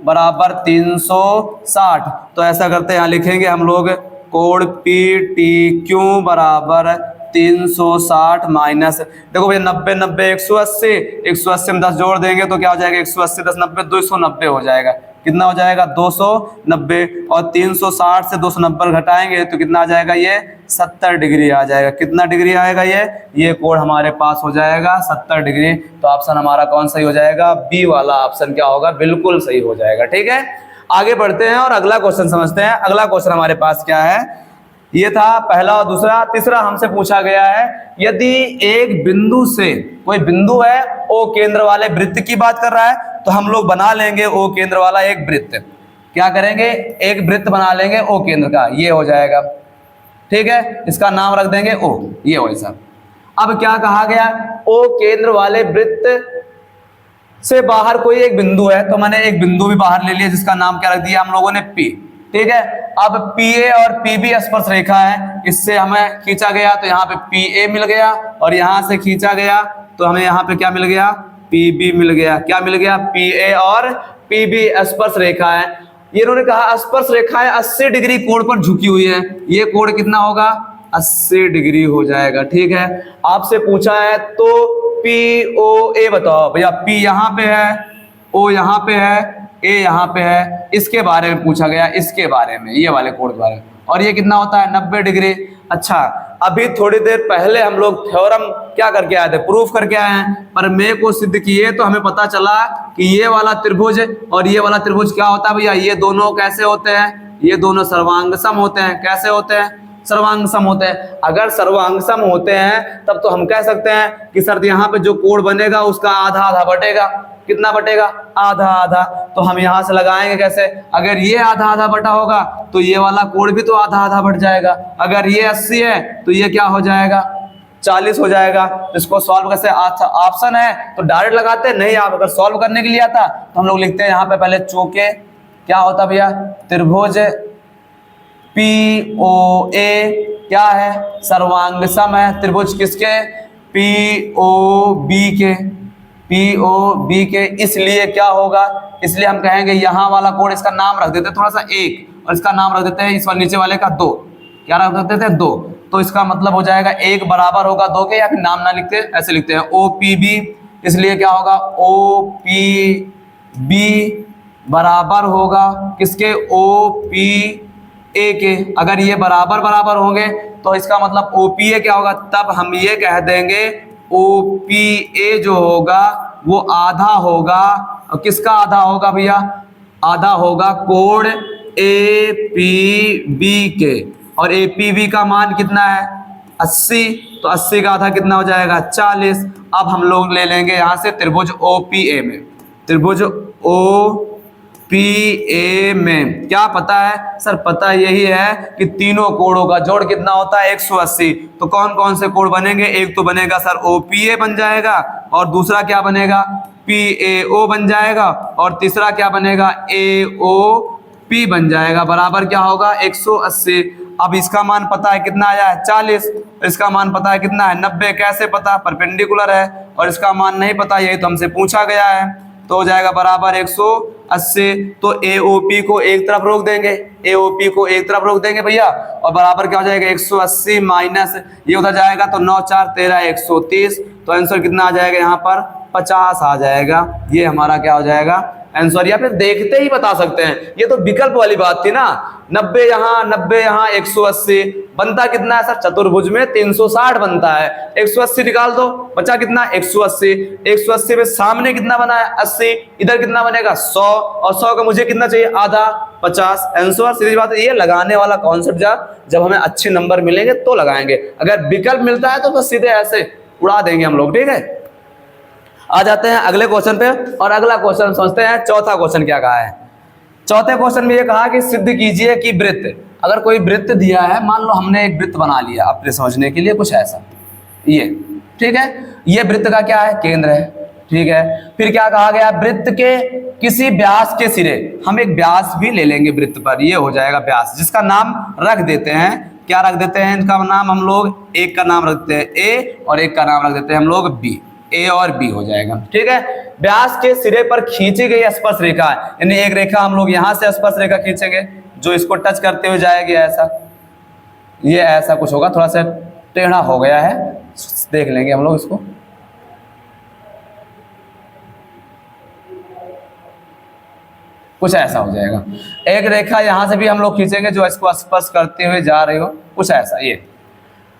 Speaker 1: बराबर 360। तो ऐसा करते हैं, यहाँ लिखेंगे हम लोग कोण PTQ बराबर 360 माइनस, देखो भैया 90 90 180, 180 में 10 जोड़ देंगे तो क्या हो जाएगा? 180 10 90 290 हो जाएगा। कितना हो जाएगा? 290। और 360 से 290 घटाएंगे तो कितना आ जाएगा? ये 70 डिग्री आ जाएगा। कितना डिग्री आएगा? ये कोण हमारे पास हो जाएगा 70 डिग्री। तो ऑप्शन हमारा कौन सही हो जाएगा? बी वाला ऑप्शन क्या होगा? बिल्कुल सही हो जाएगा। ठीक है, आगे बढ़ते हैं और अगला क्वेश्चन समझते हैं। अगला क्वेश्चन हमारे पास क्या है? ये था पहला और दूसरा। तीसरा हमसे पूछा गया है, यदि एक बिंदु से, कोई बिंदु है ओ केंद्र वाले वृत्त की बात कर रहा है, तो हम लोग बना लेंगे ओ केंद्र वाला एक वृत्त। क्या करेंगे? एक वृत्त बना लेंगे ओ केंद्र का, ये हो जाएगा। ठीक है, इसका नाम रख देंगे ओ, ये हो ऐसा। अब क्या कहा गया? ओ केंद्र वाले वृत्त से बाहर कोई एक बिंदु है, तो मैंने एक बिंदु भी बाहर ले लिया जिसका नाम क्या रख दिया हम लोगों ने? P। ठीक है, अब PA और PB स्पर्श रेखा है, इससे हमें खींचा गया तो यहाँ पे PA मिल गया, और यहाँ से खींचा गया तो हमें यहाँ पे क्या मिल गया? PB मिल गया। क्या मिल गया? PA और PB स्पर्श रेखा है। ये इन्होंने कहा स्पर्श रेखाएं 80 डिग्री कोण पर झुकी हुई है, ये कोण कितना होगा? 80 डिग्री हो जाएगा। ठीक है, आपसे पूछा है तो POA बताओ भैया। P यहाँ पे है, O यहाँ पे है, A यहाँ पे है, इसके बारे में पूछा गया, इसके बारे में, ये वाले कोण के बारे में। और ये कितना होता है? 90 डिग्री। अच्छा, अभी थोड़ी देर पहले हम लोग थ्योरम क्या करके आए थे? प्रूफ करके आए हैं, प्रमेय को सिद्ध किए तो हमें पता चला कि ये वाला त्रिभुज और ये वाला त्रिभुज क्या होता है भैया? ये दोनों कैसे होते हैं? ये दोनों सर्वांग सम होते हैं। कैसे होते हैं? सर्वांग सम होते हैं। अगर सर्वांग सम होते हैं तब तो हम कह सकते हैं कि सर यहाँ पे जो कोण बनेगा उसका आधा आधा बटेगा। कितना बटेगा? आधा आधा। तो हम यहाँ से लगाएंगे कैसे? अगर ये आधा आधा बटा होगा तो ये वाला कोण भी तो आधा आधा बट जाएगा। अगर ये 80 है तो ये क्या हो जाएगा? 40 हो जाएगा। इसको सॉल्व कैसे? ऑप्शन है तो डायरेक्ट लगाते हैं, नहीं आप अगर सॉल्व करने के लिए आता तो हम लोग लिखते हैं यहाँ पे पहले चौके क्या होता भैया? त्रिभुज POA क्या है? सर्वांग सम है। त्रिभुज किसके? POB के, POB के। इसलिए क्या होगा? इसलिए हम कहेंगे यहाँ वाला कोण, इसका नाम रख देते थोड़ा सा 1, और इसका नाम रख देते हैं इस वाले नीचे वाले का 2। क्या रख देते थे? 2। तो इसका मतलब हो जाएगा 1 बराबर होगा 2 के, या फिर नाम ना लिखते ऐसे लिखते हैं OPB। इसलिए क्या होगा? OPB बराबर होगा किसके? OPA के। अगर ये बराबर बराबर होंगे तो इसका मतलब OPA क्या होगा? तब हम ये कह देंगे OPA जो होगा वो आधा होगा। और किसका आधा होगा भैया? आधा होगा कोण APB के। और APB का मान कितना है? 80, तो 80 का आधा कितना हो जाएगा 40। अब हम लोग ले लेंगे यहाँ से त्रिभुज OPA में, त्रिभुज OPA में क्या पता है सर? पता यही है कि तीनों कोणों का जोड़ कितना होता है 180। तो कौन कौन से कोण बनेंगे? एक तो बनेगा सर OPA बन जाएगा, और दूसरा क्या बनेगा PAO बन जाएगा, और तीसरा क्या बनेगा AOP बन जाएगा। बराबर क्या होगा 180। अब इसका मान पता है कितना आया है 40, इसका मान पता है कितना है 90। कैसे पता? परपेंडिकुलर है। और इसका मान नहीं पता, यही तो हमसे पूछा गया है। तो हो जाएगा बराबर 180। तो AOP को एक तरफ रोक देंगे, AOP को एक तरफ रोक देंगे भैया, और बराबर क्या हो जाएगा 180 माइनस ये उधर जाएगा तो 9 4 13 130। तो आंसर कितना आ जाएगा यहाँ पर 50 आ जाएगा। ये हमारा क्या हो जाएगा आंसर। या फिर देखते ही बता सकते हैं, ये तो विकल्प वाली बात थी ना। 90 यहाँ 90 यहाँ 180 बनता कितना है सर? चतुर्भुज में 360 बनता है। 180 निकाल दो, बचा कितना 180। 180 में सामने कितना बना है 80, इधर कितना बनेगा 100, और 100 का मुझे कितना चाहिए आधा 50। आंसर सीधी बात है। ये लगाने वाला कॉन्सेप्ट जब हमें अच्छे नंबर मिलेंगे तो लगाएंगे, अगर विकल्प मिलता है तो बस सीधे ऐसे उड़ा देंगे हम लोग। ठीक है, आ जाते हैं अगले क्वेश्चन पे, और अगला क्वेश्चन समझते हैं। चौथा क्वेश्चन क्या कहा है? चौथे क्वेश्चन में ये कहा कि सिद्ध कीजिए कि वृत्त, अगर कोई वृत्त दिया है, मान लो हमने एक वृत्त बना लिया अपने समझने के लिए कुछ ऐसा, ये ठीक है, ये वृत्त का क्या है केंद्र है। ठीक है, फिर क्या कहा गया? वृत्त के किसी व्यास के सिरे, हम एक व्यास भी ले लेंगे वृत्त पर, ये हो जाएगा व्यास, जिसका नाम रख देते हैं, क्या रख देते हैं इनका नाम हम लोग? एक का नाम रखते हैं A और एक का नाम रख देते हैं हम लोग B, A और B हो जाएगा। ठीक है, व्यास के सिरे पर खींची गई स्पर्श रेखा, यानी एक रेखा हम लोग यहाँ से स्पर्श रेखा खींचेंगे जो इसको टच करते हुए जाएगी, ऐसा, ये ऐसा कुछ होगा, थोड़ा सा टेढ़ा हो गया है, देख लेंगे हम लोग इसको। कुछ ऐसा हो जाएगा। एक रेखा यहां से भी हम लोग खींचेंगे जो इसको स्पर्श करते हुए जा रही हो, कुछ ऐसा। ये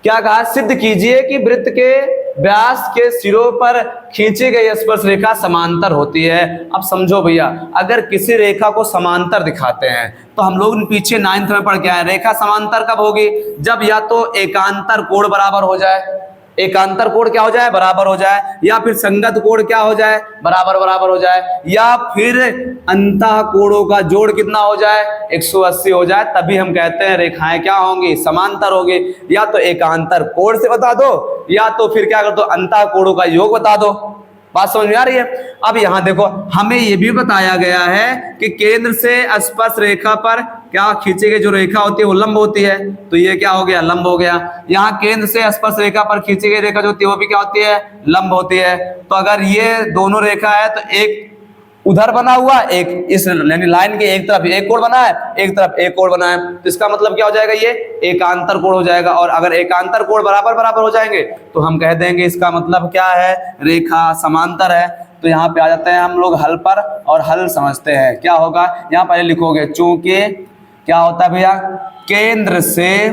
Speaker 1: क्या कहा? सिद्ध कीजिए कि वृत्त के व्यास के सिरों पर खींची गई स्पर्श रेखा समांतर होती है। अब समझो भैया, अगर किसी रेखा को समांतर दिखाते हैं तो हम लोग पीछे 9th में पढ़ के आए, रेखा समांतर कब होगी? जब या तो एकांतर कोण बराबर हो जाए, एकांतर कोण क्या हो जाए? बराबर हो जाए, या फिर संगत कोण क्या हो जाए? बराबर हो जाए, या फिर अंतः कोणों का जोड़ कितना हो जाए? 180 हो जाए, तभी हम कहते हैं रेखाएं क्या होंगी? समांतर होगी। या तो एकांतर कोण से बता दो, या तो फिर क्या कर दो? अंतः कोणों का योग बता दो। बात समझ में आ रही है? अब यहां देखो, हमें यह भी बताया गया है कि केंद्र से स्पर्श रेखा पर क्या खींची गई जो रेखा होती है वो लंब होती है, तो ये क्या हो गया? लंब हो गया। यहाँ केंद्र से स्पर्श रेखा पर खींची गई रेखा जो होती है वो भी क्या होती है? लंब होती है। तो अगर ये दोनों रेखा है तो एक उधर बना हुआ, एक इस यानी लाइन के एक तरफ एक कोण बना है, एक तरफ एक कोण बना है, तो इसका मतलब क्या हो जाएगा? ये एकांतर कोण हो जाएगा। और अगर एकांतर कोण बराबर हो जाएंगे तो हम कह देंगे इसका मतलब क्या है? रेखा समांतर है। तो यहाँ पे आ जाते हैं हम लोग हल पर, और हल समझते हैं क्या होगा। यहाँ पहले लिखोगे, चूंकि क्या होता है भैया? केंद्र से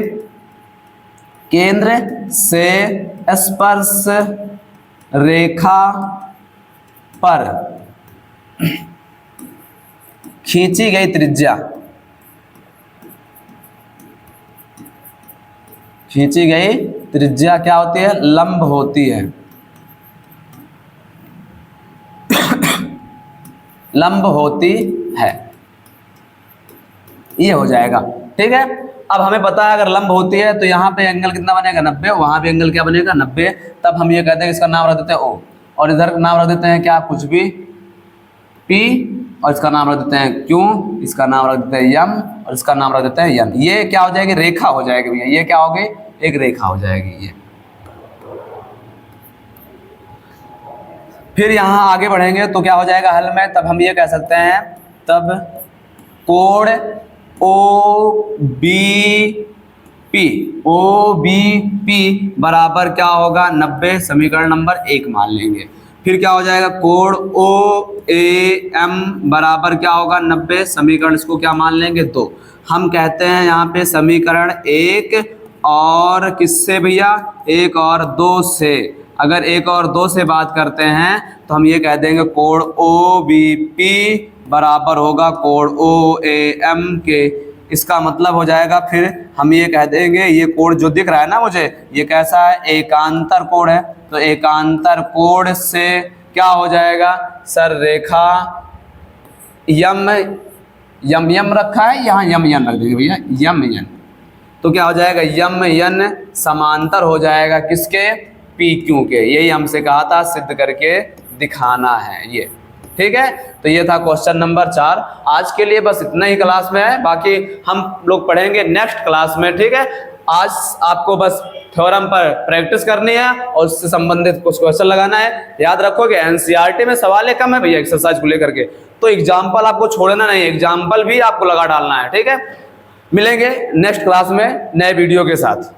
Speaker 1: स्पर्श रेखा पर खींची गई त्रिज्या, क्या होती है? लंब होती है। लंब होती है, ये हो जाएगा। ठीक है, अब हमें पता है अगर लंब होती है तो यहाँ पे एंगल कितना बनेगा? 90, वहां भी एंगल क्या बनेगा? 90। तब हम ये कहते हैं इसका नाम रख देते हैं O, और इधर नाम रख देते हैं क्या? कुछ भी P, और इसका नाम रख देते हैं Q, इसका नाम रख देते हैं M, और इसका नाम रख देते हैं N। ये क्या हो जाएगी? रेखा हो जाएगी भैया। ये क्या होगी? एक रेखा हो जाएगी ये। फिर यहाँ आगे बढ़ेंगे तो क्या हो जाएगा हल में? तब हम ये कह सकते हैं, तब कोण OBP बराबर क्या होगा? 90, समीकरण नंबर 1 मान लेंगे। फिर क्या हो जाएगा? कोण OAM बराबर क्या होगा? 90, समीकरण इसको क्या मान लेंगे? 2। हम कहते हैं यहाँ पे समीकरण 1 और किससे भैया? 1 और 2 से। अगर 1 और 2 से बात करते हैं तो हम ये कह देंगे कोण OBP बराबर होगा कोण OAM के इसका मतलब हो जाएगा फिर हम ये कह देंगे ये कोण जो दिख रहा है ना मुझे, ये कैसा है, एकांतर कोण है। तो एकांतर कोण से क्या हो जाएगा सर, रेखा यम यम यम रखा है, यहाँ यम यन रख देंगे भैया, यम यन। तो क्या हो जाएगा, यम यन समांतर हो जाएगा किसके, पी क्यू के। यही हमसे कहा था सिद्ध करके दिखाना है ये, ठीक है। तो ये था क्वेश्चन नंबर 4। आज के लिए बस इतना ही क्लास में है, बाकी हम लोग पढ़ेंगे नेक्स्ट क्लास में, ठीक है। आज आपको बस थ्योरम पर प्रैक्टिस करनी है और उससे संबंधित कुछ क्वेश्चन लगाना है। याद रखोगे एनसीईआरटी में सवाल कम है भैया एक्सरसाइज को लेकर के, तो एग्जाम्पल आपको छोड़ना नहीं, एग्जाम्पल भी आपको लगा डालना है, ठीक है। मिलेंगे नेक्स्ट क्लास में नए वीडियो के साथ।